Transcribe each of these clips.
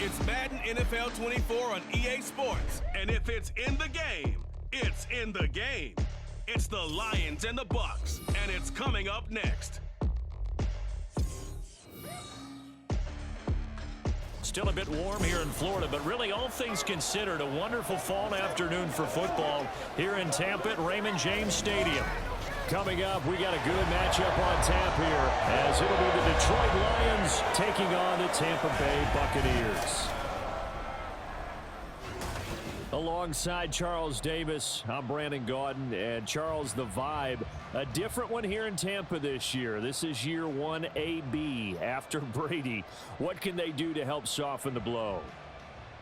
It's Madden NFL 24 on EA Sports. And if it's in the game, it's in the game. It's the Lions and the Bucs, and it's coming up next. Still a bit warm here in Florida, but really all things considered, a wonderful fall afternoon for football here in Tampa at Raymond James Stadium. Coming up, we got a good matchup on tap here, as it'll be the Detroit Lions taking on the Tampa Bay Buccaneers. Alongside Charles Davis, I'm Brandon Gaudin, and Charles, the vibe, a different one here in Tampa this year. This is year 1 AB after Brady. What can they do to help soften the blow?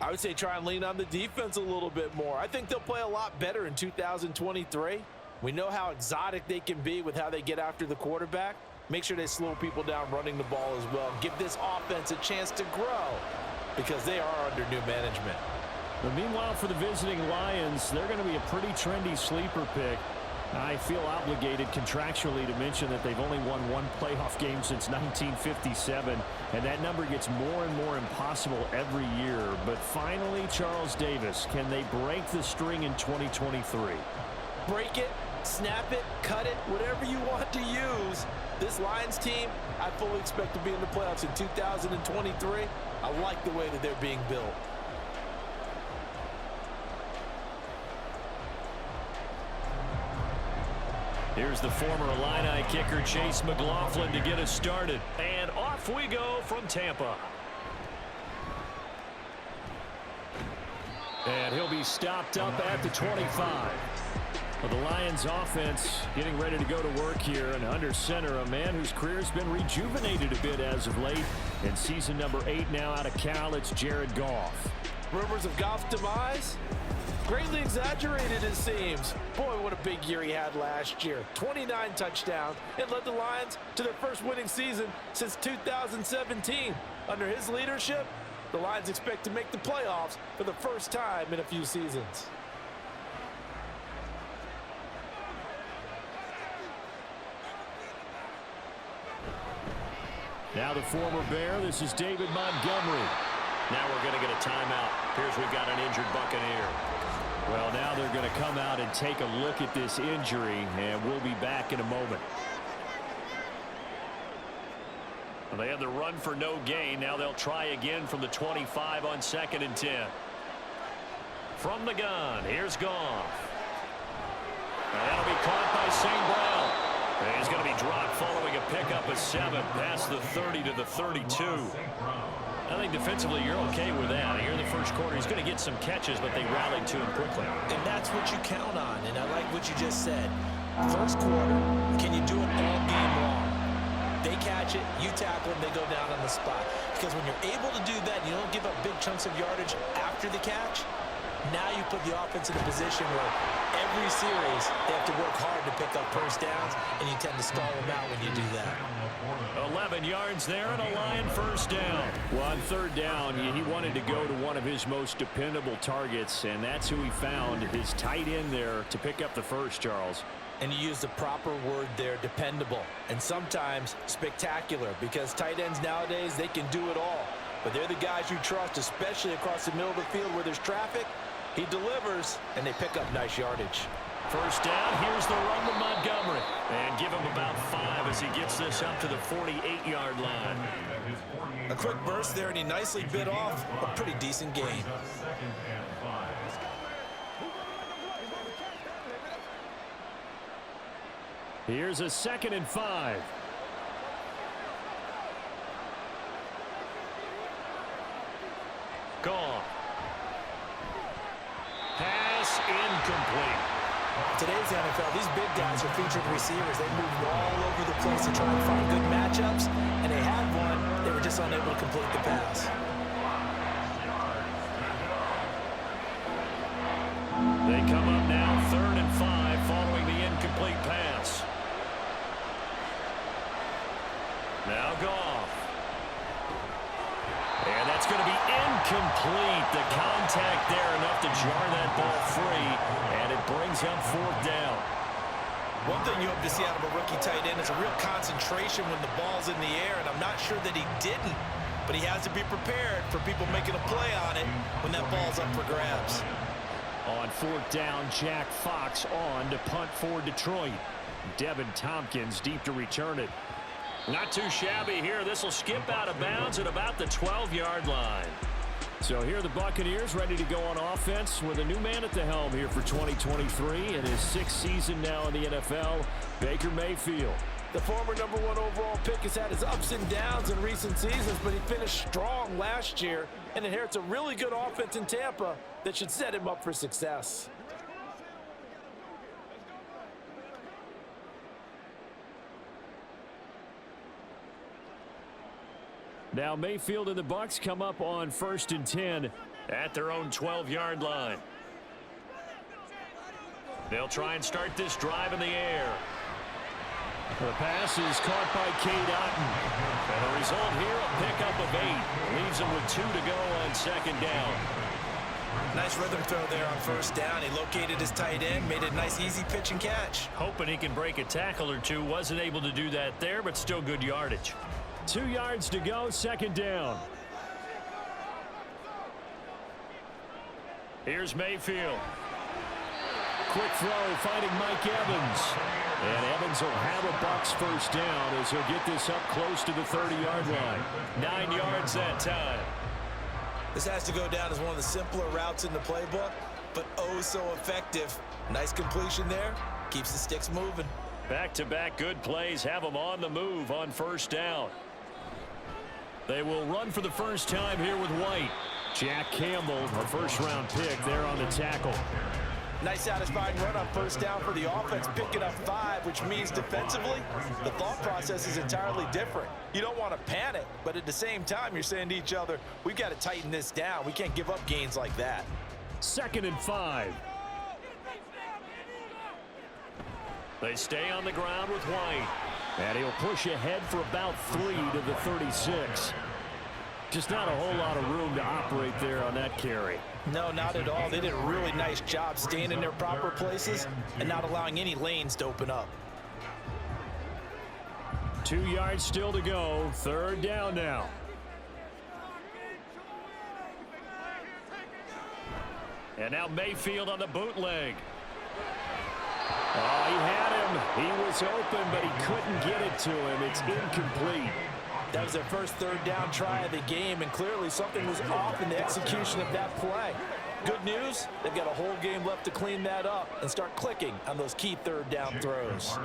I would say try and lean on the defense a little bit more. I think they'll play a lot better in 2023. We know how exotic they can be with how they get after the quarterback. Make sure they slow people down running the ball as well. Give this offense a chance to grow because they are under new management. But meanwhile, for the visiting Lions, they're going to be a pretty trendy sleeper pick. I feel obligated contractually to mention that they've only won one playoff game since 1957, and that number gets more and more impossible every year. But finally, Charles Davis, can they break the string in 2023? Break it, snap it, cut it, whatever you want to use. This Lions team, I fully expect to be in the playoffs in 2023. I like the way that they're being built. Here's the former Illini kicker Chase McLaughlin to get us started. And off we go from Tampa. And he'll be stopped up at the 25. Well, the Lions offense getting ready to go to work here, and under center, a man whose career's been rejuvenated a bit as of late. In season number 8 now out of Cal, it's Jared Goff. Rumors of Goff's demise? Greatly exaggerated, it seems. Boy, what a big year he had last year. 29 touchdowns and led the Lions to their first winning season since 2017. Under his leadership, the Lions expect to make the playoffs for the first time in a few seasons. Now the former Bear, this is David Montgomery. Now we're going to get a timeout. Here's we've got an injured Buccaneer. Well, now they're going to come out and take a look at this injury, and we'll be back in a moment. Well, they had the run for no gain. Now they'll try again from the 25 on 2nd and 10. From the gun, here's Goff. That'll be caught by St. Brown. And he's going to be dropped following a pickup of 7 past the 30 to the 32. I think defensively you're okay with that. Here in the first quarter, he's going to get some catches, but they rallied to him quickly. And that's what you count on, and I like what you just said. First quarter, can you do it all game long? They catch it, you tackle them, they go down on the spot. Because when you're able to do that, you don't give up big chunks of yardage after the catch. Now you put the offense in a position where every series they have to work hard to pick up first downs, and you tend to stall them out when you do that. 11 yards there and a Lion first down. Well, on 3rd down, he wanted to go to one of his most dependable targets, and that's who he found, his tight end there to pick up the first, Charles. And you use the proper word there, dependable, and sometimes spectacular, because tight ends nowadays, they can do it all. But they're the guys you trust, especially across the middle of the field where there's traffic. He delivers, and they pick up nice yardage. First down, here's the run to Montgomery. And give him about 5 as he gets this up to the 48-yard line. A quick burst there, and he nicely bit off a pretty decent gain. Here's a 2nd and 5. Gone. Pass incomplete. Today's NFL, these big guys are featured receivers. They move all over the place to try and find good matchups, and they had one. They were just unable to complete the pass. They come up now 3rd and 5 following the incomplete pass. Now Goff. And that's going to be incomplete. The contact there enough to jar that ball free, and it brings up 4th down. One thing you hope to see out of a rookie tight end is a real concentration when the ball's in the air, and I'm not sure that he didn't but he has to be prepared for people making a play on it when that ball's up for grabs. On fourth down, Jack Fox on to punt for Detroit. Devin Tompkins deep to return it. Not too shabby here. This will skip out of bounds at about the 12-yard line. So here are the Buccaneers ready to go on offense with a new man at the helm here for 2023 in his 6th season now in the NFL, Baker Mayfield. The former #1 overall pick has had his ups and downs in recent seasons, but he finished strong last year and inherits a really good offense in Tampa that should set him up for success. Now Mayfield and the Bucs come up on 1st and 10 at their own 12-yard line. They'll try and start this drive in the air. The pass is caught by Cade Otton. And the result here, a pickup of 8. Leaves him with 2 to go on 2nd down. Nice rhythm throw there on 1st down. He located his tight end, made a nice easy pitch and catch. Hoping he can break a tackle or two. Wasn't able to do that there, but still good yardage. 2 yards to go, 2nd down. Here's Mayfield. Quick throw, finding Mike Evans. And Evans will have a Bucs 1st down as he'll get this up close to the 30-yard line. 9 yards that time. This has to go down as one of the simpler routes in the playbook, but oh so effective. Nice completion there. Keeps the sticks moving. Back-to-back good plays have them on the move on 1st down. They will run for the first time here with White. Jack Campbell, a 1st-round pick there on the tackle. Nice satisfying run on 1st down for the offense, picking up 5, which means defensively, the thought process is entirely different. You don't want to panic, but at the same time, you're saying to each other, we've got to tighten this down. We can't give up gains like that. 2nd and 5. They stay on the ground with White. And he'll push ahead for about 3 to the 36. Just not a whole lot of room to operate there on that carry. No, not at all. They did a really nice job staying in their proper places and not allowing any lanes to open up. 2 yards still to go. 3rd down now. And now Mayfield on the bootleg. Oh, he had him. He was open, but he couldn't get it to him. It's incomplete. That was their first 3rd down try of the game, and clearly something was off in the execution of that play. Good news, they've got a whole game left to clean that up and start clicking on those key 3rd down throws.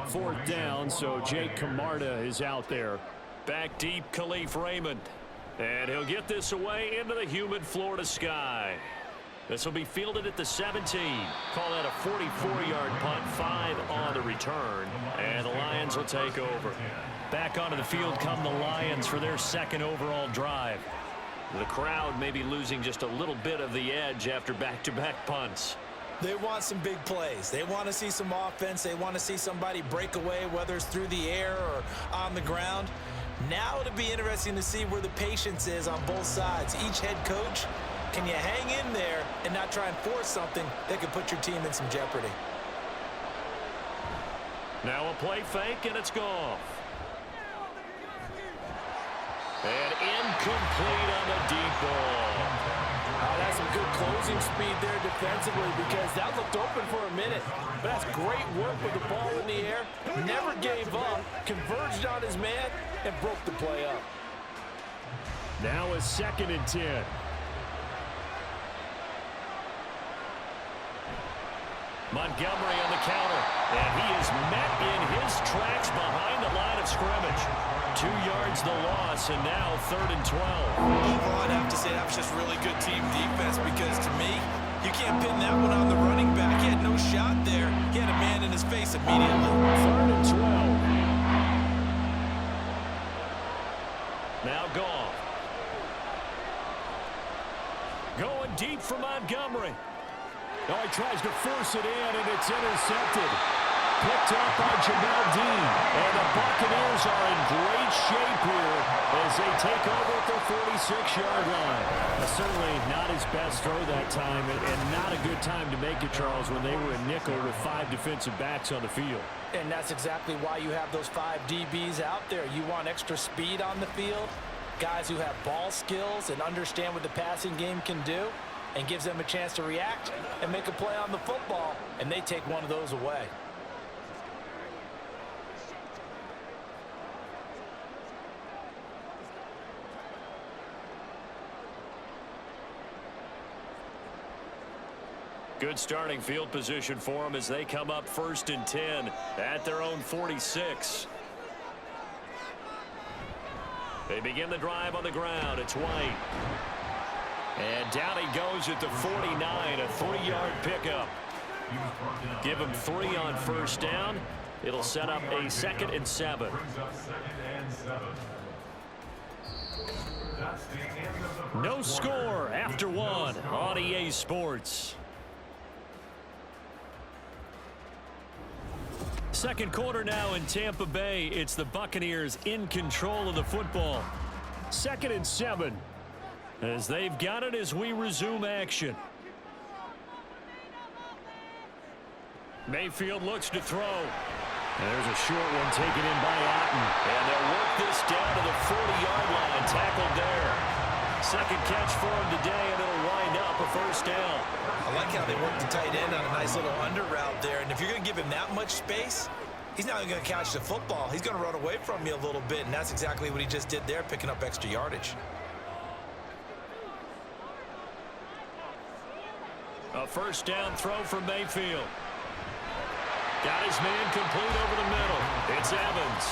4th down, so Jake Camarda is out there. Back deep, Khalif Raymond. And he'll get this away into the humid Florida sky. This will be fielded at the 17. Call that a 44-yard punt, 5 on the return. And the Lions will take over. Back onto the field come the Lions for their 2nd overall drive. The crowd may be losing just a little bit of the edge after back-to-back punts. They want some big plays. They want to see some offense. They want to see somebody break away, whether it's through the air or on the ground. Now it'll be interesting to see where the patience is on both sides. Each head coach, can you hang in there and not try and force something that could put your team in some jeopardy? Now a play fake, and it's gone. And incomplete on the deep ball. Oh, that's some good closing speed there defensively because that looked open for a minute. But that's great work with the ball in the air. Never gave up, converged on his man, and broke the play up. Now a 2nd and 10. Montgomery on the counter, and he is met in his tracks behind the line of scrimmage. 2 yards the loss, and now 3rd and 12. Overall, I'd have to say that was just really good team defense because to me, you can't pin that one on the running back. He had no shot there. He had a man in his face immediately. 3rd and 12. Now gone. Going deep for Montgomery. Oh, he tries to force it in, and it's intercepted. Picked up by Jamel Dean. And the Buccaneers are in great shape here as they take over at their 46-yard line. Certainly not his best throw that time, and not a good time to make it, Charles, when they were in nickel with 5 defensive backs on the field. And that's exactly why you have those 5 DBs out there. You want extra speed on the field. guys who have ball skills and understand what the passing game can do, and gives them a chance to react and make a play on the football, and they take one of those away. Good starting field position for them as they come up 1st and 10 at their own 46. They begin the drive on the ground. It's White. And down he goes at the 49, a 3-yard pickup. Give him 3 on 1st down. It'll set up a 2nd and 7. No score after 1 on EA Sports. Second quarter now in Tampa Bay. It's the Buccaneers in control of the football. 2nd and 7 as they've got it as we resume action. Mayfield looks to throw. There's a short one taken in by Otten. And they'll work this down to the 40-yard line. Tackled there. Second catch for him today, and it'll wind up a 1st down. I like how they work the tight end on a nice little under route there. And if you're going to give him that much space, he's not going to catch the football. He's going to run away from you a little bit, and that's exactly what he just did there, picking up extra yardage. A 1st down throw for Mayfield. Got his man complete over the middle. It's Evans.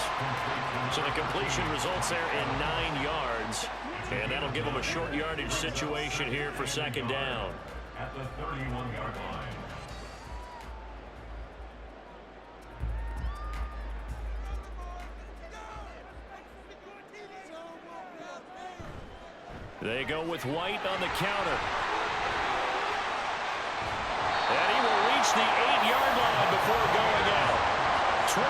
So the completion results there in 9 yards. And that'll give him a short yardage situation here for 2nd down. At the 31-yard line. They go with White on the counter. And he will reach the 8-yard line before going out. 23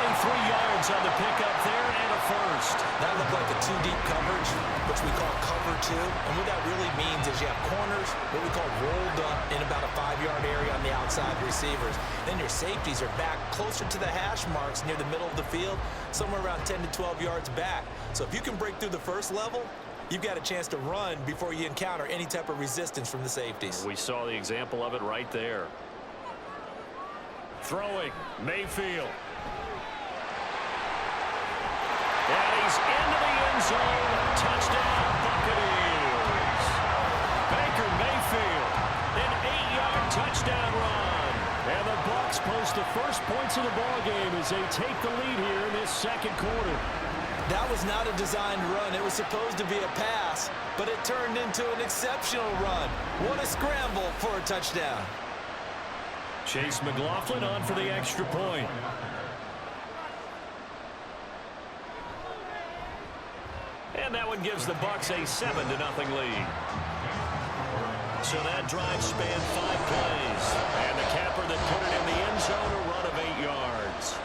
yards on the pickup there and a 1st. That looked like a 2-deep coverage, which we call cover 2. And what that really means is you have corners, what we call rolled up in about a 5-yard area on the outside receivers. Then your safeties are back closer to the hash marks near the middle of the field, somewhere around 10 to 12 yards back. So if you can break through the first level, you've got a chance to run before you encounter any type of resistance from the safeties. We saw the example of it right there. Throwing, Mayfield. And he's into the end zone. Touchdown, Buccaneers. Baker Mayfield, an 8-yard touchdown run. And the Bucs post the first points of the ballgame as they take the lead here in this 2nd quarter. That was not a designed run. It was supposed to be a pass, but it turned into an exceptional run. What a scramble for a touchdown. Chase McLaughlin on for the extra point. And that one gives the Bucs a 7-0 lead. So that drive spanned 5 plays. And the capper that put it in the end zone, a run of 8 yards.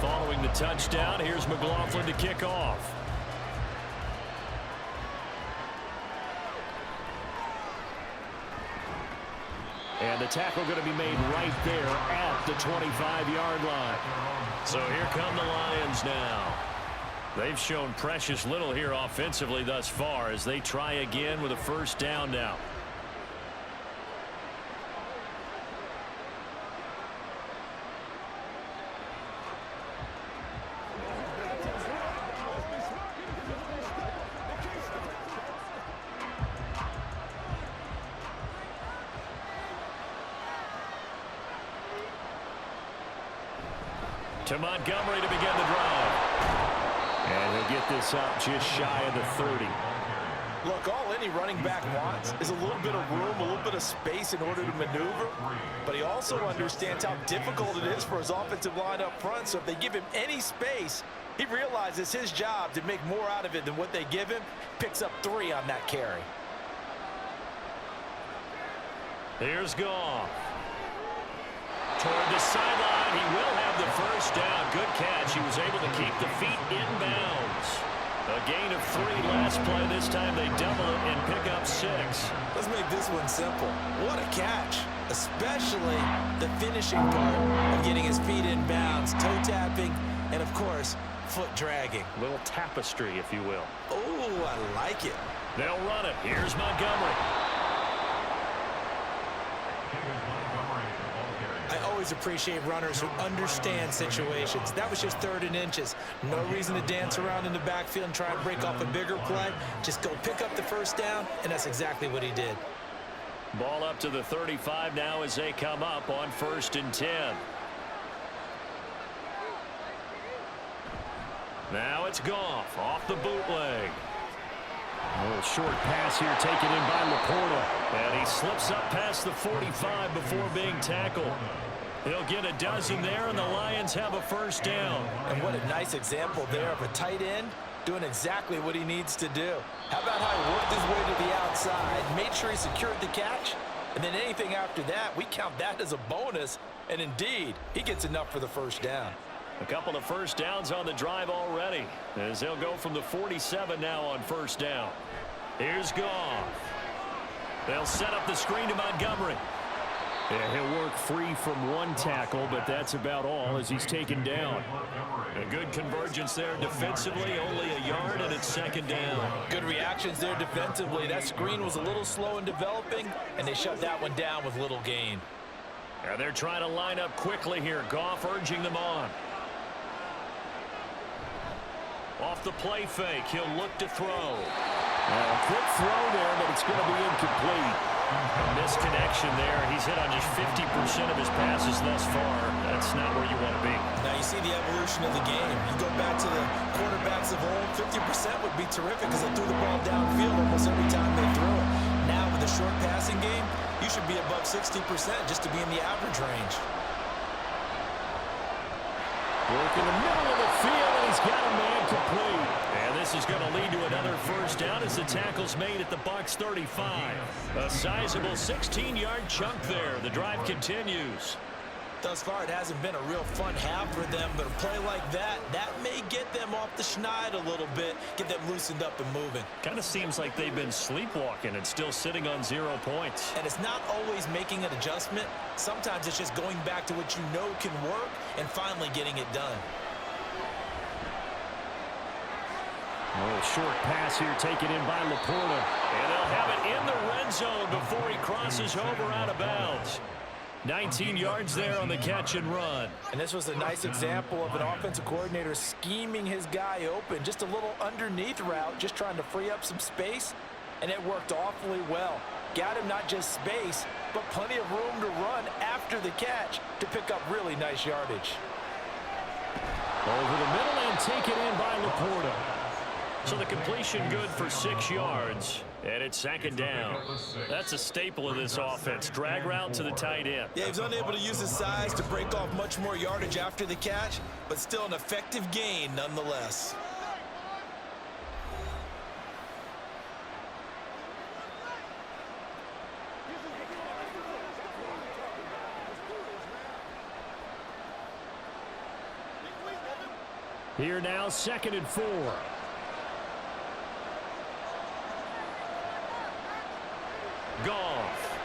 Following the touchdown, here's McLaughlin to kick off. And the tackle going to be made right there at the 25-yard line. So here come the Lions now. They've shown precious little here offensively thus far as they try again with a 1st down now. To Montgomery to begin the drive. And he'll get this up just shy of the 30. Look, all any running back wants is a little bit of room, a little bit of space in order to maneuver. But he also understands how difficult it is for his offensive line up front. So if they give him any space, he realizes his job to make more out of it than what they give him. Picks up 3 on that carry. Here's Goff. Toward the sideline, he will have the 1st down. good catch. He was able to keep the feet in bounds. A gain of 3 last play. This time they double it and pick up 6. Let's make this one simple. What a catch, especially the finishing part of getting his feet in bounds, toe tapping, and of course, foot dragging. A little tapestry, if you will. Oh, I like it. They'll run it. Here's Montgomery. I always appreciate runners who understand situations. That was just 3rd and inches. No reason to dance around in the backfield and try and break off a bigger play. Just go pick up the first down, and that's exactly what he did. Ball up to the 35 now as they come up on 1st and 10. Now it's Goff off the bootleg. A little short pass here taken in by Laporta. And he slips up past the 45 before being tackled. He'll get a dozen there, and the Lions have a first down. And what a nice example there of a tight end doing exactly what he needs to do. How about how he worked his way to the outside, made sure he secured the catch, and then anything after that, we count that as a bonus. And indeed, he gets enough for the first down. A couple of first downs on the drive already, as they'll go from the 47 now on first down. Here's Goff. They'll set up the screen to Montgomery. Yeah, he'll work free from one tackle, but that's about all as he's taken down. A good convergence there defensively, only a yard, and it's 2nd down. Good reactions there defensively. That screen was a little slow in developing, and they shut that one down with little gain. And they're trying to line up quickly here. Goff urging them on. Off the play fake, he'll look to throw. A quick throw there, but it's going to be incomplete. A misconnection there. He's hit on just 50% of his passes thus far. That's not where you want to be. Now you see the evolution of the game. You go back to the quarterbacks of old, 50% would be terrific because they threw the ball downfield almost every time they threw it. Now with the short passing game, you should be above 60% just to be in the average range. Work in the middle of the field, and he's got a man complete. And this is going to lead to another first down as the tackle's made at the Bucs 35. A sizable 16-yard chunk there. The drive continues. Thus far, it hasn't been a real fun half for them, but a play like that may get them off the schneid a little bit, get them loosened up and moving. Kind of seems like they've been sleepwalking and still sitting on 0 points. And it's not always making an adjustment. Sometimes it's just going back to what you know can work and finally getting it done. A little short pass here taken in by Laporta. And they'll have it in the red zone before he crosses over out of bounds. 19 yards there on the catch and run. And this was a nice example of an offensive coordinator scheming his guy open. Just a little underneath route, just trying to free up some space, and it worked awfully well. Got him not just space, but plenty of room to run after the catch to pick up really nice yardage. Over the middle and taken in by Laporta. So the completion good for 6 yards. And it's 2nd down. That's a staple of this offense. Drag route to the tight end. Yeah, he was unable to use his size to break off much more yardage after the catch, but still an effective gain nonetheless. Here now, 2nd and 4. Goff.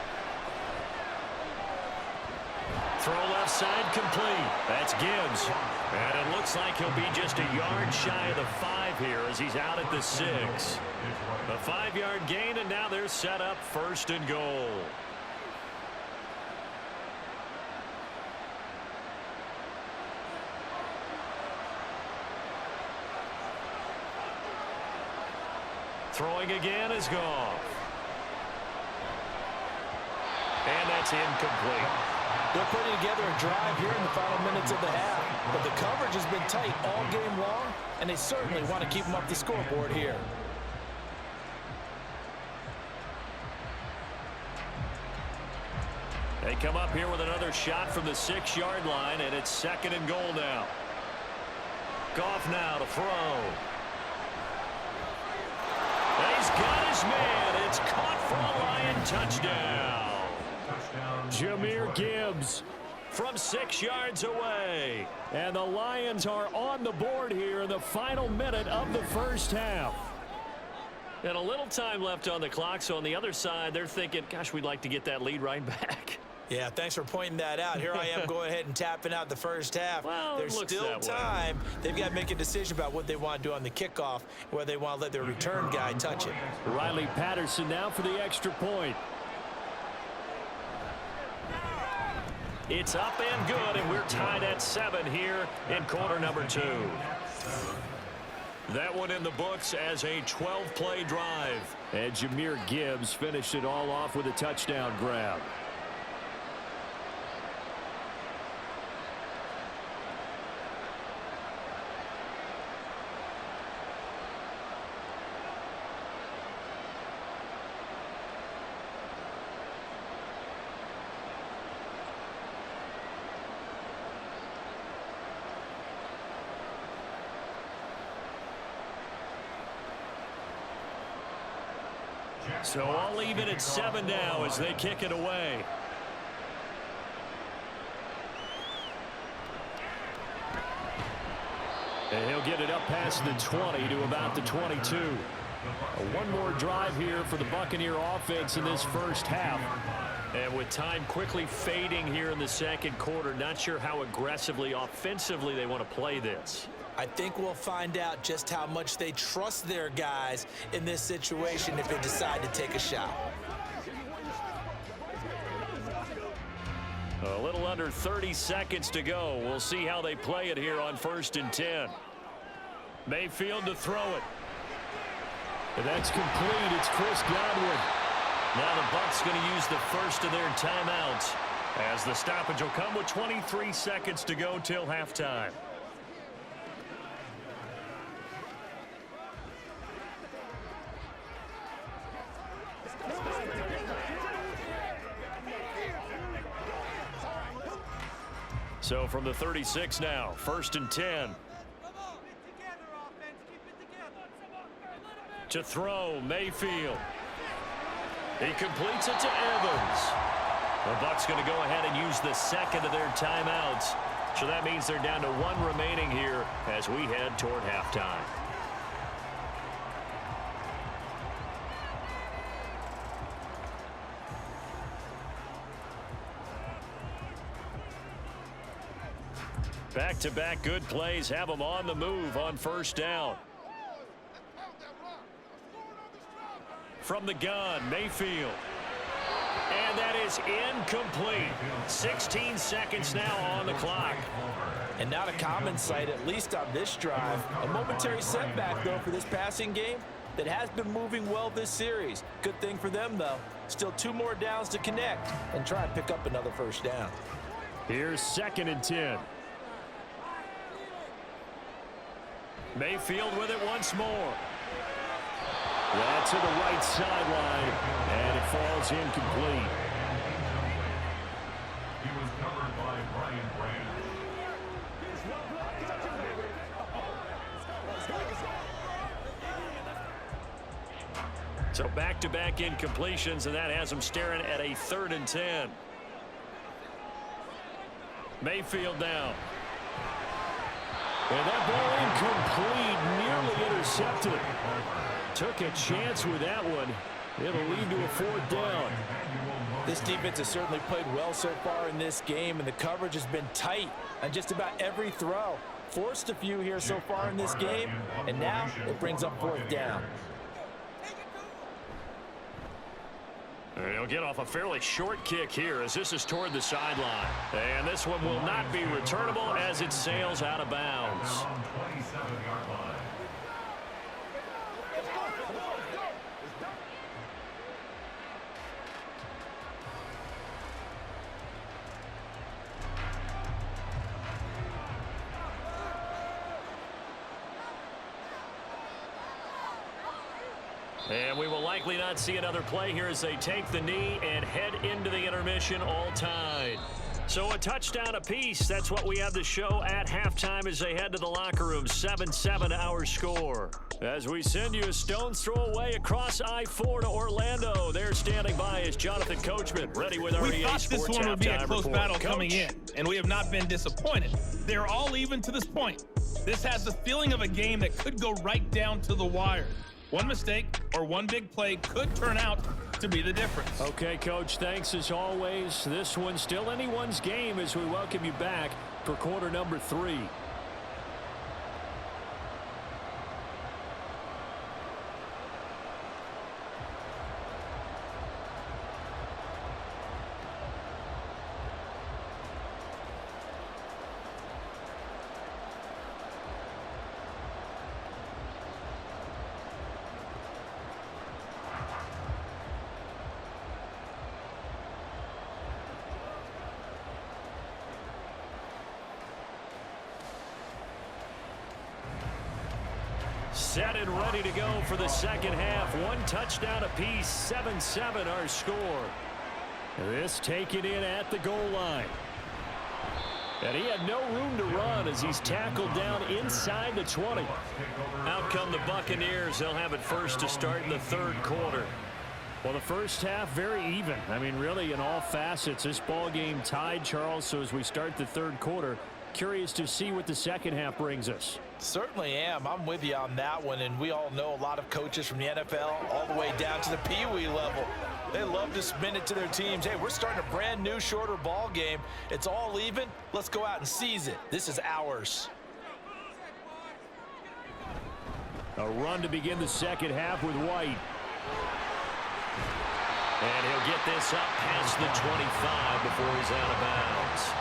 Throw left side complete. That's Gibbs. And it looks like he'll be just a yard shy of the 5 here as he's out at the 6. A 5-yard gain, and now they're set up 1st and goal. Throwing again is Goff. And that's incomplete. They're putting together a drive here in the final minutes of the half. But the coverage has been tight all game long, and they certainly want to keep them up the scoreboard here. They come up here with another shot from the 6-yard line, and it's 2nd and goal now. Goff now to throw. And he's got his man. It's caught for a Lion touchdown. Jahmyr Gibbs, from 6 yards away. And the Lions are on the board here in the final minute of the first half. And a little time left on the clock, so on the other side, they're thinking, gosh, we'd like to get that lead right back. Yeah, thanks for pointing that out. Here I am going ahead and tapping out the first half. Well, there's still time. They've got to make a decision about what they want to do on the kickoff, whether they want to let their return guy touch it. Riley Patterson now for the extra point. It's up and good, and we're tied at 7 here in quarter number 2. That one in the books as a 12-play drive. And Jahmyr Gibbs finished it all off with a touchdown grab. So all even at 7 now as they kick it away. And he'll get it up past the 20 to about the 22. One more drive here for the Buccaneer offense in this first half. And with time quickly fading here in the second quarter, not sure how aggressively, offensively they want to play this. I think we'll find out just how much they trust their guys in this situation if they decide to take a shot. A little under 30 seconds to go. We'll see how they play it here on 1st and 10. Mayfield to throw it. And that's complete. It's Chris Godwin. Now the Bucs going to use the first of their timeouts as the stoppage will come with 23 seconds to go till halftime. So from the 36 now, 1st and 10. To throw, Mayfield. He completes it to Evans. The Bucs going to go ahead and use the second of their timeouts. So that means they're down to 1 remaining here as we head toward halftime. Back-to-back good plays have them on the move on 1st down. From the gun, Mayfield. And that is incomplete. 16 seconds now on the clock. And not a common sight, at least on this drive. A momentary setback, though, for this passing game that has been moving well this series. Good thing for them, though. Still 2 more downs to connect and try and pick up another 1st down. Here's 2nd and 10. Mayfield with it once more. That's to the right sideline, and it falls incomplete. He was covered by Brian Brand. So back-to-back incompletions, and that has them staring at a 3rd and 10. Mayfield now. And that ball incomplete, nearly intercepted. Took a chance with that one. It'll lead to a 4th down. This defense has certainly played well so far in this game, and the coverage has been tight on just about every throw. Forced a few here so far in this game, and now it brings up 4th down. And he'll get off a fairly short kick here as this is toward the sideline. And this one will not be returnable as it sails out of bounds. 27-yard line. And we will likely not see another play here as they take the knee and head into the intermission all tied. So a touchdown apiece. That's what we have to show at halftime as they head to the locker room. 7-7 our score. As we send you a stone's throw away across I-4 to Orlando. They're standing by as Jonathan Coachman, ready with our EA We thought Sports this one would be a close report. battle Coach. coming in, and we have not been disappointed. They're all even to this point. This has the feeling of a game that could go right down to the wire. One mistake or one big play could turn out to be the difference. Okay, Coach, thanks as always. This one's still anyone's game as we welcome you back for quarter number 3. Set and ready to go for the second half. One touchdown apiece, 7-7 our score. This taken in at the goal line. And he had no room to run as he's tackled down inside the 20. Out come the Buccaneers. They'll have it first to start in the third quarter. Well, the first half, very even. I mean, really, in all facets, this ball game tied, Charles. So as we start the third quarter, curious to see what the second half brings us. Certainly am. I'm with you on that one, and we all know a lot of coaches from the NFL all the way down to the Pee-wee level. They love to spin it to their teams. Hey, we're starting a brand new, shorter ball game. It's all even. Let's go out and seize it. This is ours. A run to begin the second half with White. And he'll get this up past the 25 before he's out of bounds.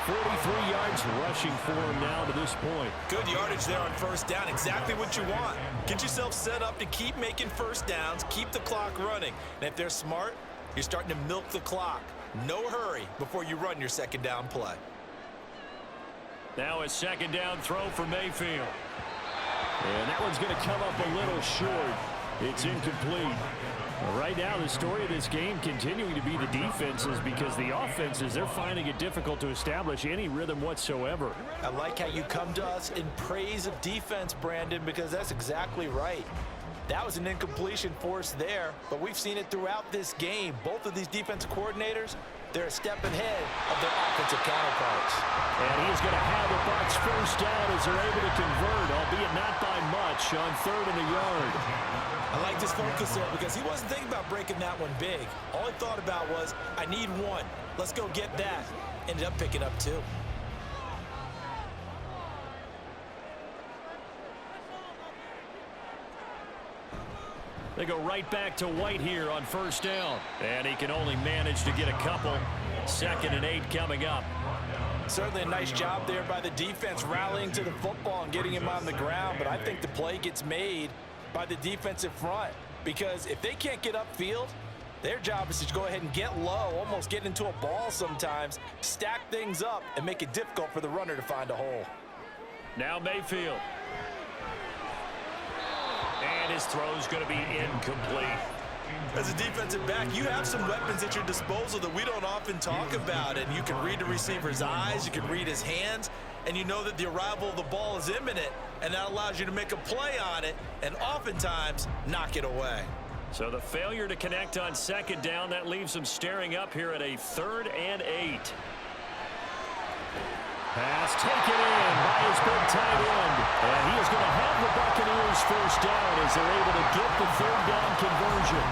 43 yards rushing for him now to this point. Good yardage there on first down. Exactly what you want. Get yourself set up to keep making first downs, keep the clock running. And if they're smart, you're starting to milk the clock. No hurry before you run your second down play. Now a second down throw for Mayfield. And that one's going to come up a little short. It's incomplete. Right now, the story of this game continuing to be the defenses, because the offenses, they're finding it difficult to establish any rhythm whatsoever. I like how you come to us in praise of defense, Brandon, because that's exactly right. That was an incompletion force there, but we've seen it throughout this game. Both of these defensive coordinators, they're a step ahead of their offensive counterparts. And he's going to have the Bucs first down as they're able to convert, albeit not by much, on 3rd and a yard. I like this focus there because he wasn't thinking about breaking that one big. All he thought about was, I need one. Let's go get that. Ended up picking up 2. They go right back to White here on first down. And he can only manage to get a couple. 2nd and 8 coming up. Certainly a nice job there by the defense rallying to the football and getting him on the ground. But I think the play gets made by the defensive front, because if they can't get upfield, their job is to go ahead and get low, almost get into a ball sometimes, stack things up, and make it difficult for the runner to find a hole. Now Mayfield. And his throw's going to be incomplete. As a defensive back, you have some weapons at your disposal that we don't often talk about, and you can read the receiver's eyes, you can read his hands, and you know that the arrival of the ball is imminent, and that allows you to make a play on it and oftentimes knock it away. So the failure to connect on second down, that leaves them staring up here at a 3rd and 8. Pass taken in by his big tight end. And he is going to have the Buccaneers first down as they're able to get the 3rd down conversion.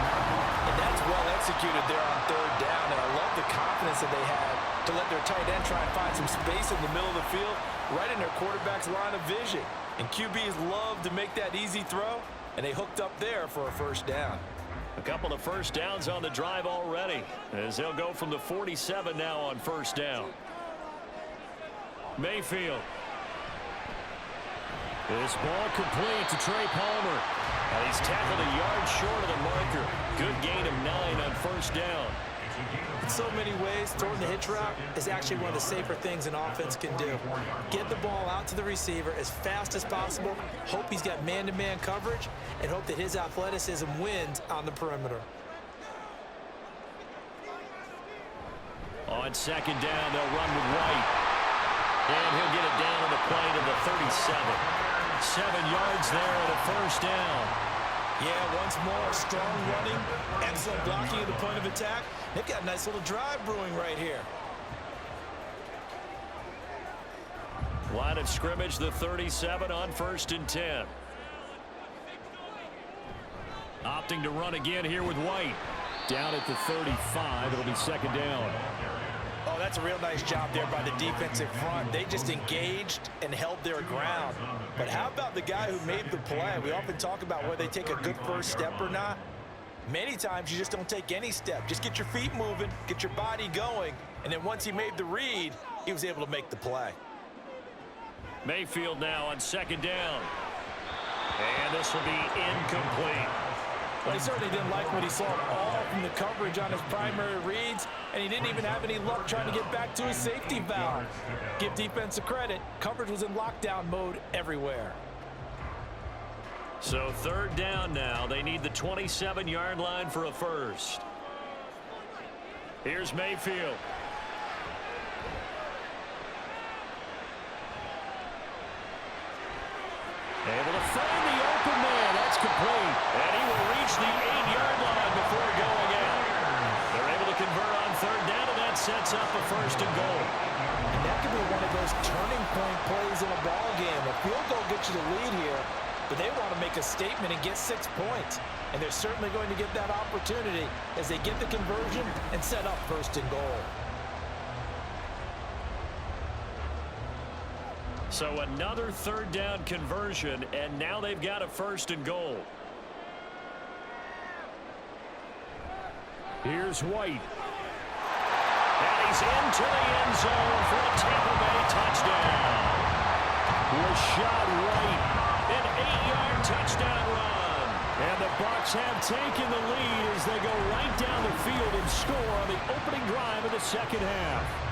And that's well executed there on 3rd down, and I love the confidence that they had to let their tight end try and find some space in the middle of the field, right in their quarterback's line of vision. And QBs love to make that easy throw, and they hooked up there for a first down. A couple of first downs on the drive already, as they'll go from the 47 now on first down. Mayfield. This ball complete to Trey Palmer. And he's tackled a yard short of the marker. Good gain of 9 on first down. In so many ways, throwing the hitch route is actually one of the safer things an offense can do. Get the ball out to the receiver as fast as possible, hope he's got man-to-man coverage, and hope that his athleticism wins on the perimeter. On second down, they'll run with White. And he'll get it down on the play to the 37. 7 yards there and a first down. Yeah, once more, strong running, excellent blocking at the point of attack. They've got a nice little drive brewing right here. Line of scrimmage, the 37 on 1st and 10. Opting to run again here with White. Down at the 35, it'll be second down. Oh, that's a real nice job there by the defensive front. They just engaged and held their ground. But how about the guy who made the play? We often talk about whether they take a good first step or not. Many times you just don't take any step. Just get your feet moving, get your body going, and then once he made the read, he was able to make the play. Mayfield now on second down. And this will be incomplete. Well, he certainly didn't like what he saw at all from the coverage on his primary reads, and he didn't even have any luck trying to get back to his safety valve. Give defense credit. Coverage was in lockdown mode everywhere. So 3rd down now. They need the 27-yard line for a first. Here's Mayfield. Able to find the open man. That's complete. And he will reach the 8-yard line before going out. They're able to convert on 3rd down, and that sets up a 1st and goal. And that could be one of those turning point plays in a ball game. A field goal gets you the lead here, but they want to make a statement and get 6 points. And they're certainly going to get that opportunity as they get the conversion and set up 1st and goal. So another 3rd down conversion, and now they've got a 1st and goal. Here's White. And he's into the end zone for a Tampa Bay touchdown. Rashad White. An 8-yard touchdown run. And the Bucs have taken the lead as they go right down the field and score on the opening drive of the second half.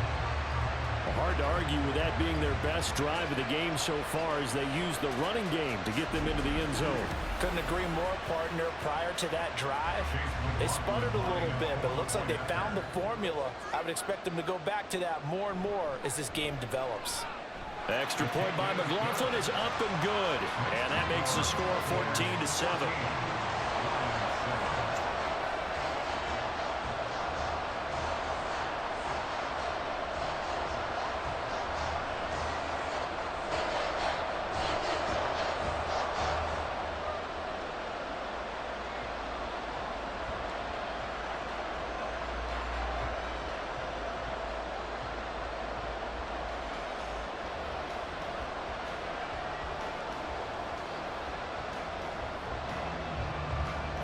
Well, hard to argue with that being their best drive of the game so far as they use the running game to get them into the end zone. Couldn't agree more, partner. Prior to that drive, they sputtered a little bit, but it looks like they found the formula. I would expect them to go back to that more and more as this game develops. Extra point by McLaughlin is up and good. And that makes the score 14-7.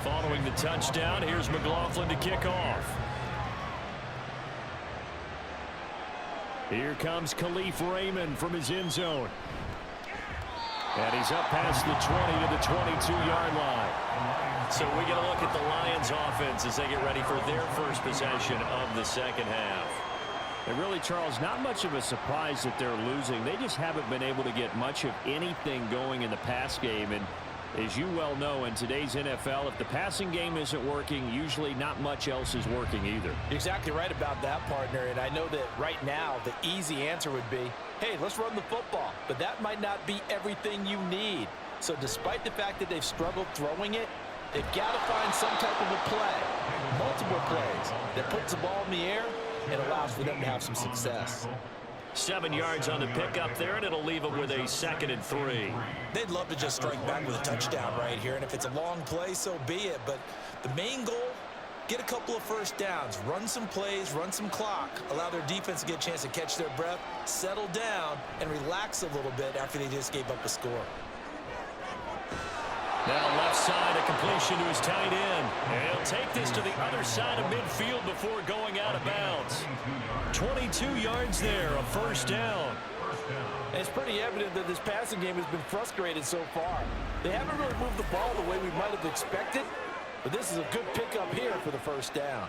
Following the touchdown, here's McLaughlin to kick off. Here comes Khalif Raymond from his end zone. And he's up past the 20 to the 22-yard line. So we get a look at the Lions offense as they get ready for their first possession of the second half. And really, Charles, not much of a surprise that they're losing. They just haven't been able to get much of anything going in the pass game. And as you well know, in today's NFL, if the passing game isn't working, usually not much else is working either. You're exactly right about that, partner. And I know that right now the easy answer would be, hey, let's run the football. But that might not be everything you need. So despite the fact that they've struggled throwing it, they've got to find some type of a play, multiple plays, that puts the ball in the air and allows for them to have some success. 7 yards on the pickup there, and it'll leave them with a 2nd and 3. They'd love to just strike back with a touchdown right here, and if it's a long play, so be it. But the main goal, get a couple of first downs, run some plays, run some clock, allow their defense to get a chance to catch their breath, settle down, and relax a little bit after they just gave up a score. Now left side, a completion to his tight end. And he'll take this to the other side of midfield before going out of bounds. 22 yards there, a first down. And it's pretty evident that this passing game has been frustrated so far. They haven't really moved the ball the way we might have expected, but this is a good pickup here for the first down.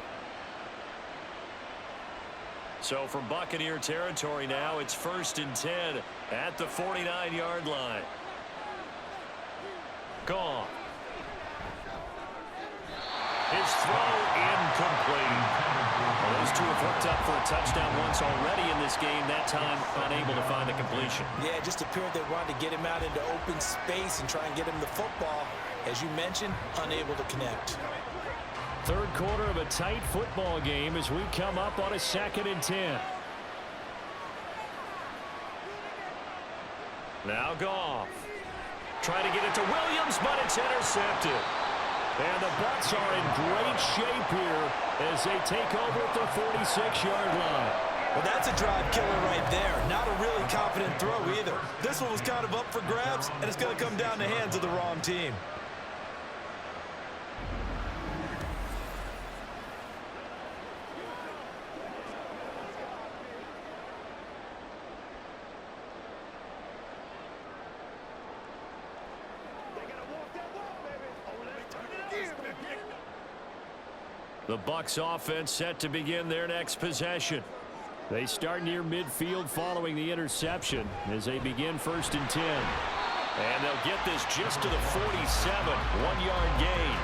So from Buccaneer territory now, it's 1st and 10 at the 49-yard line. Gone. His throw incomplete. Well, those to have hooked up for a touchdown once already in this game, that time unable to find the completion. Yeah, it just appeared they wanted to get him out into open space and try and get him the football. As you mentioned, unable to connect. Third quarter of a tight football game as we come up on a 2nd and 10. Now Goff. Trying to get it to Williams, but it's intercepted. And the Bucs are in great shape here as they take over at the 46-yard line. Well, that's a drive killer right there. Not a really confident throw either. This one was kind of up for grabs, and it's going to come down the hands of the wrong team. The Bucs offense set to begin their next possession. They start near midfield following the interception as they begin 1st and 10. And they'll get this just to the 47. 1-yard gain.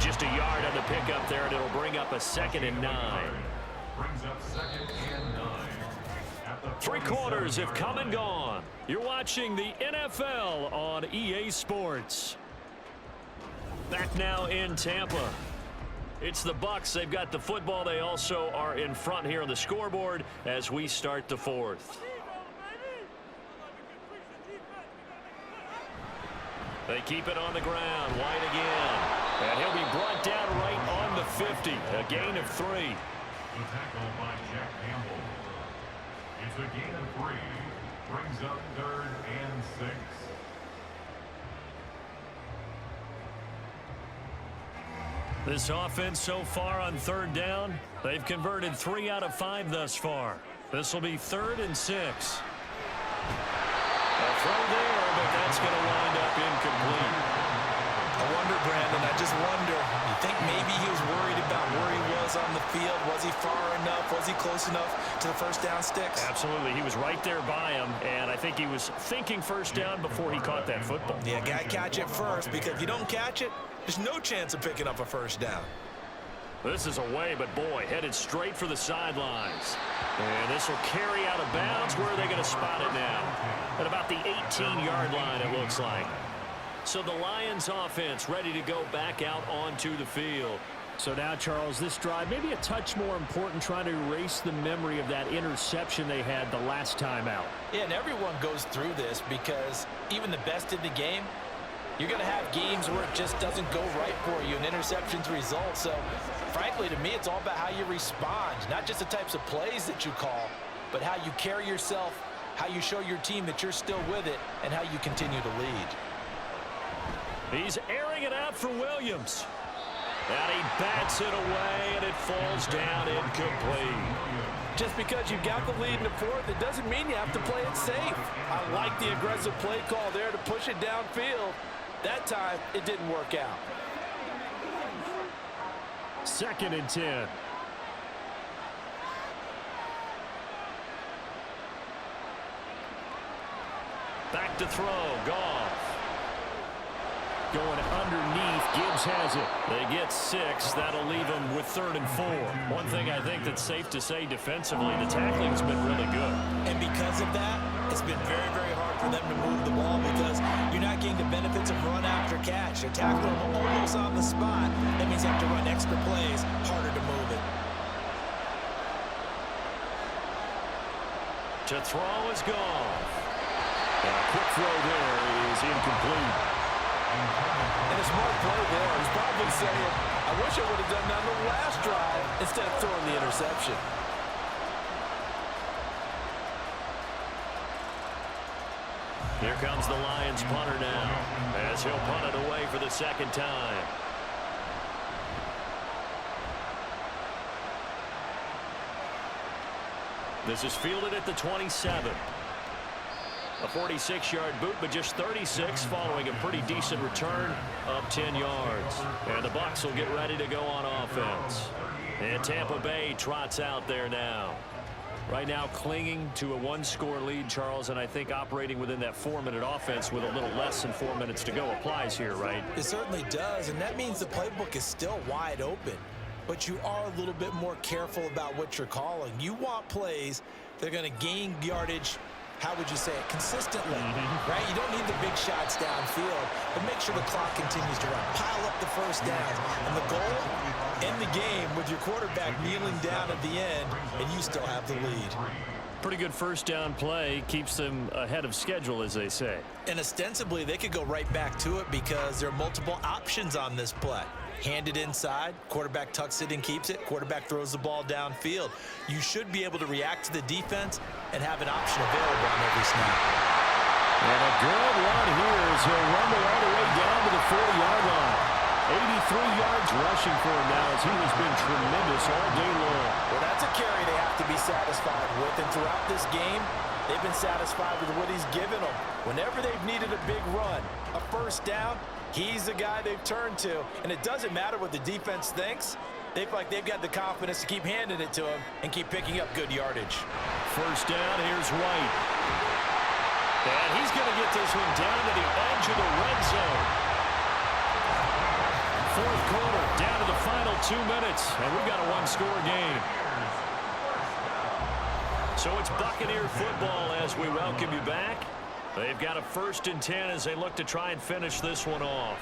Just a yard on the pickup there, and it'll bring up a 2nd and 9. Brings up 2nd and 9. At the 3 quarters have come and gone. You're watching the NFL on EA Sports. Back now in Tampa. It's the Bucs. They've got the football. They also are in front here on the scoreboard as we start the 4th. They keep it on the ground. White again. And he'll be brought down right on the 50. A gain of 3. The tackle by Jack Campbell. It's a gain of 3. Brings up 3rd and 6. This offense so far on 3rd down, they've converted 3 out of 5 thus far. This will be 3rd and 6. A throw there, but that's going to wind up incomplete. I wonder, Brandon, I just wonder, you think maybe he was worried about where he was on the field? Was he far enough? Was he close enough to the first down sticks? Absolutely. He was right there by him, and I think he was thinking first down before he caught that football. Yeah, got to catch it first, because if you don't catch it, there's no chance of picking up a first down. This is away, but boy, headed straight for the sidelines. And this will carry out of bounds. Where are they going to spot it now? At about the 18-yard line, it looks like. So the Lions offense ready to go back out onto the field. So now, Charles, this drive maybe a touch more important, trying to erase the memory of that interception they had the last time out. Yeah, and everyone goes through this because even the best in the game, you're going to have games where it just doesn't go right for you, and interceptions result. So, frankly, to me, it's all about how you respond, not just the types of plays that you call, but how you carry yourself, how you show your team that you're still with it, and how you continue to lead. He's airing it out for Williams. And he bats it away, and it falls down incomplete. Just because you've got the lead in the 4th, it doesn't mean you have to play it safe. I like the aggressive play call there to push it downfield. That time, it didn't work out. 2nd and 10. Back to throw. Goff. Going underneath. Gibbs has it. They get 6. That'll leave them with 3rd and 4. One thing I think that's safe to say defensively, the tackling's been really good. And because of that, it's been very, very hard for them to move the ball because you're not getting the benefits of run after catch. They're tackling them almost on the spot. That means you have to run extra plays, harder to move it. To throw is Goff. A quick throw there is incomplete. And a smart play there. He's probably saying, I wish I would have done that on the last drive instead of throwing the interception. Here comes the Lions punter now as he'll punt it away for the 2nd time. This is fielded at the 27. A 46-yard boot, but just 36 following a pretty decent return up 10 yards. And the Bucs will get ready to go on offense. And Tampa Bay trots out there now. Right now clinging to a 1-score lead, Charles, and I think operating within that 4-minute offense with a little less than 4 minutes to go applies here, right? It certainly does, and that means the playbook is still wide open. but you are a little bit more careful about what you're calling. You want plays that are going to gain yardage, how would you say it, consistently, right? You don't need the big shots downfield, but make sure the clock continues to run. Pile up the first downs. And the goal, end the game with your quarterback kneeling down at the end, and you still have the lead. Pretty good first down play. Keeps them ahead of schedule, as they say. And ostensibly, they could go right back to it because there are multiple options on this play. Hand it inside, quarterback tucks it and keeps it, quarterback throws the ball downfield. You should be able to react to the defense and have an option available on every snap. And a good run here as he'll rumble all the way down to the 40-yard line. 83 yards rushing for him now as he has been tremendous all day long. Well, that's a carry they have to be satisfied with. And throughout this game, they've been satisfied with what he's given them. Whenever they've needed a big run, a first down, he's the guy they've turned to. And it doesn't matter what the defense thinks. They feel like they've got the confidence to keep handing it to him and keep picking up good yardage. First down, here's White. And he's going to get this one down to the edge of the red zone. Fourth quarter, down to the final 2 minutes, and we've got a one-score game. So it's Buccaneer football as we welcome you back. They've got a 1st and 10 as they look to try and finish this one off.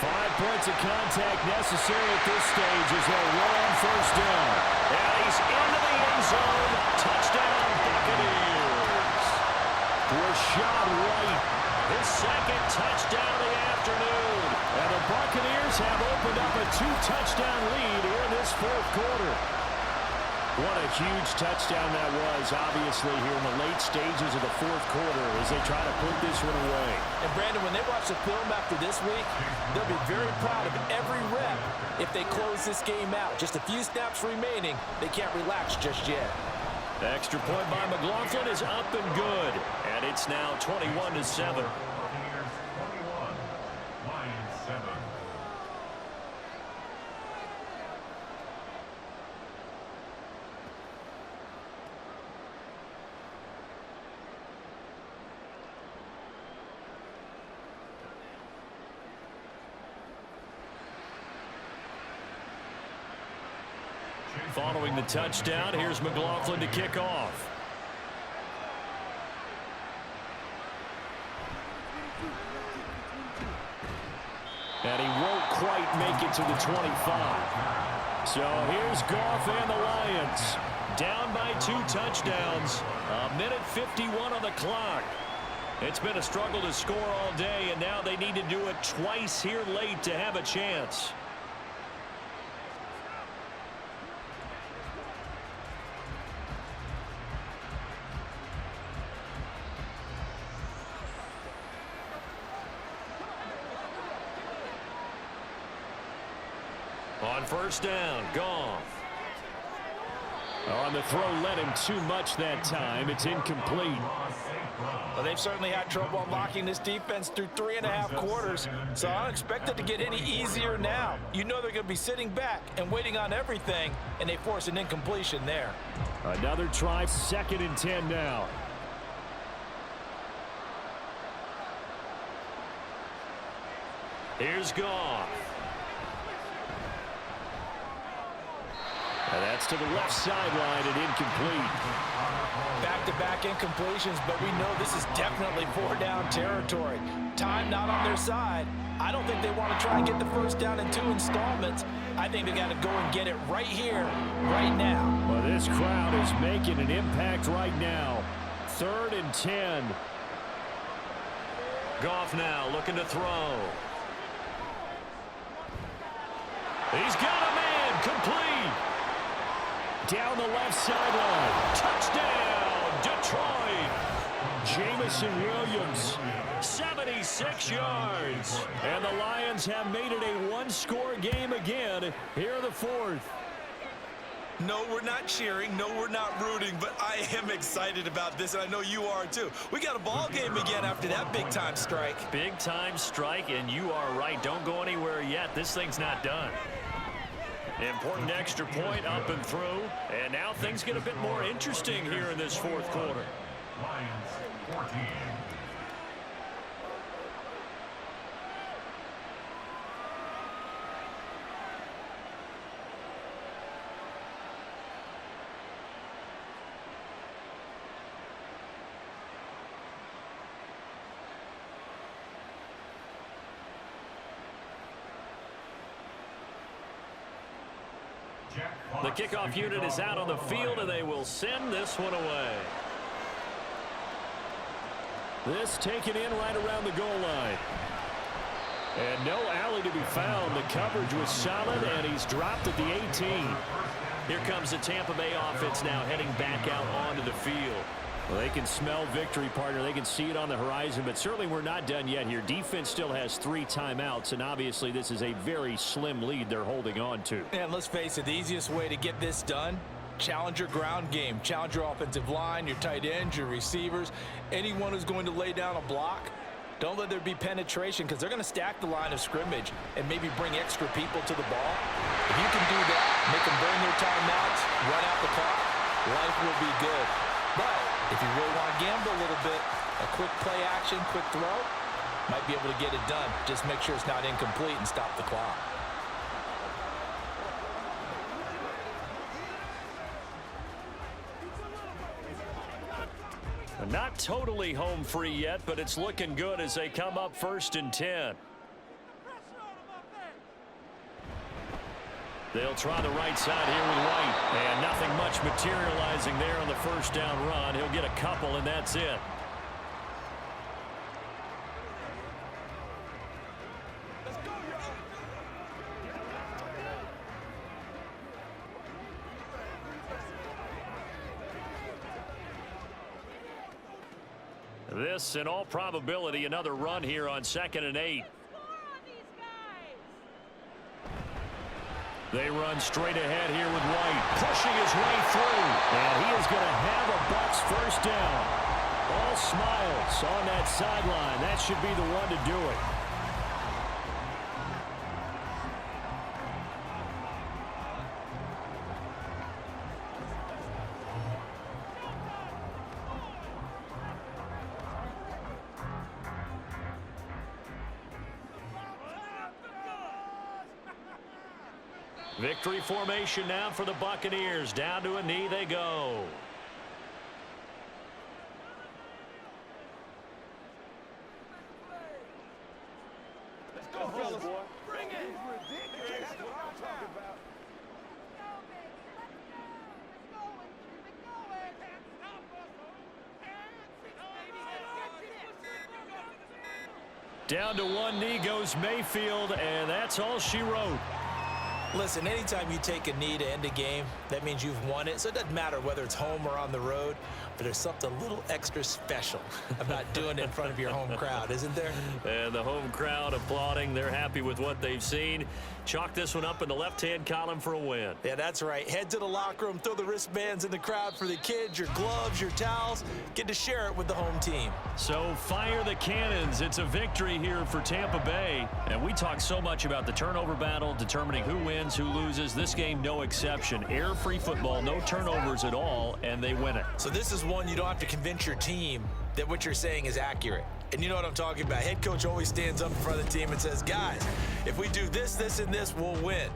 5 points of contact necessary at this stage as they'll roll on first down. And he's into the end zone. Touchdown, Buccaneers. Rashad White. His 2nd touchdown of the afternoon. And the Buccaneers have opened up a 2-touchdown lead here in this 4th quarter. What a huge touchdown that was, obviously, here in the late stages of the 4th quarter as they try to put this one away. And, Brandon, when they watch the film after this week, they'll be very proud of every rep if they close this game out. Just a few snaps remaining. They can't relax just yet. The extra point by McLaughlin is up and good. And it's now 21-7. Buccaneers 21, Lions 7. Following the touchdown, here's McLaughlin to kick off. And he won't quite make it to the 25. So here's Goff and the Lions. Down by 2 touchdowns. 1:51 on the clock. It's been a struggle to score all day, and now they need to do it twice here late to have a chance. On first down, Goff. On the throw, led him too much that time. It's incomplete. Well, they've certainly had trouble unlocking this defense through 3.5 quarters, so I don't expect it to get any easier now. You know they're going to be sitting back and waiting on everything, and they force an incompletion there. Another try, 2nd and 10 now. Here's Goff. And that's to the left sideline and incomplete. Back-to-back incompletions, but we know this is definitely 4-down territory. Time not on their side. I don't think they want to try and get the first down in 2 installments. I think they got to go and get it right here, right now. Well, this crowd is making an impact right now. 3rd and 10. Goff now looking to throw. He's got a man, complete. Down the left sideline. Touchdown, Detroit. Jamison Williams. 76 yards. And the Lions have made it a 1-score game again here in the 4th. No, we're not cheering. No, we're not rooting, but I am excited about this, and I know you are too. We got a ball game again after that big-time strike. Big-time strike, and you are right. Don't go anywhere yet. This thing's not done. Important extra point up and through, and now things get a bit more interesting here in this 4th quarter. Lions 14. The kickoff unit is out on the field, and they will send this one away. This taken in right around the goal line. And no alley to be found. The coverage was solid, and he's dropped at the 18. Here comes the Tampa Bay offense now heading back out onto the field. Well, they can smell victory, partner. They can see it on the horizon, but certainly we're not done yet here. Defense still has 3 timeouts, and obviously this is a very slim lead they're holding on to. And let's face it, the easiest way to get this done, challenge your ground game. Challenge your offensive line, your tight ends, your receivers, anyone who's going to lay down a block. Don't let there be penetration, because they're going to stack the line of scrimmage and maybe bring extra people to the ball. If you can do that, make them burn their timeouts, run out the clock, life will be good. But if you really want to gamble a little bit, a quick play action, quick throw, might be able to get it done. Just make sure it's not incomplete and stop the clock. Not totally home free yet, but it's looking good as they come up 1st and 10. They'll try the right side here with White. And nothing much materializing there on the first down run. He'll get a couple, and that's it. This, in all probability, another run here on 2nd and 8. They run straight ahead here with White, pushing his way through. And he is going to have a Bucs first down. All smiles on that sideline. That should be the one to do it. Victory formation now for the Buccaneers. Down to a knee they go. Let's go, fellas. Bring it. Ridiculous. What I'm talking about. Down to one knee goes Mayfield, and that's all she wrote. Listen, anytime you take a knee to end a game, that means you've won it. So it doesn't matter whether it's home or on the road, but there's something a little extra special about doing it in front of your home crowd, isn't there? And the home crowd applauding. They're happy with what they've seen. Chalk this one up in the left-hand column for a win. Yeah, that's right. Head to the locker room, throw the wristbands in the crowd for the kids, your gloves, your towels. Get to share it with the home team. So fire the cannons. It's a victory here for Tampa Bay. And we talk so much about the turnover battle, determining who wins, who loses. This game, no exception. Error-free football, no turnovers at all, and they win it. So this is one you don't have to convince your team that what you're saying is accurate. And you know what I'm talking about. Head coach always stands up in front of the team and says, guys, if we do this, this, and this, we'll win.